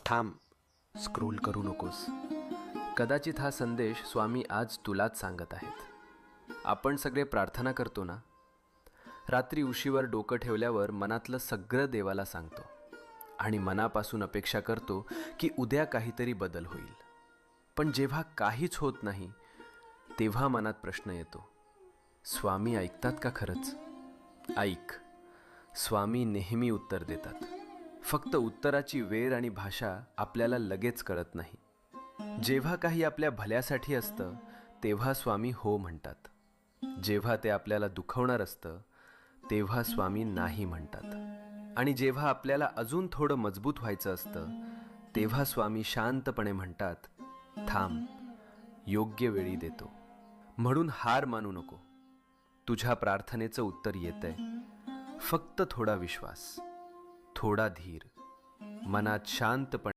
थांब, स्क्रोल करू नकोस. कदाचित हा संदेश स्वामी आज तुलाच सांगत आहेत. आपण सगळे प्रार्थना करतो ना, रात्री उशीवर डोकं ठेवल्यावर मनातलं सगळं देवाला सांगतो आणि मनापासून अपेक्षा करतो की उद्या काहीतरी बदल होईल. पण जेव्हा काहीच होत नाही तेव्हा मनात प्रश्न येतो, स्वामी ऐकतात का खरंच? ऐक, स्वामी नेहमी उत्तर देतात. फक्त उत्तराची वेळ आणि भाषा आपल्याला लगेच कळत नाही. जेव्हा काही आपल्या भल्यासाठी असतं तेव्हा स्वामी हो म्हणतात. जेव्हा ते आपल्याला दुखवणार असतं तेव्हा स्वामी नाही म्हणतात. आणि जेव्हा आपल्याला अजून थोडं मजबूत व्हायचं असतं तेव्हा स्वामी शांतपणे म्हणतात, थांब, योग्य वेळी देतो. म्हणून हार मानू नको. तुझ्या प्रार्थनेचं उत्तर येतंय. फक्त थोडा विश्वास, थोडा धीर, मनात शांतपणे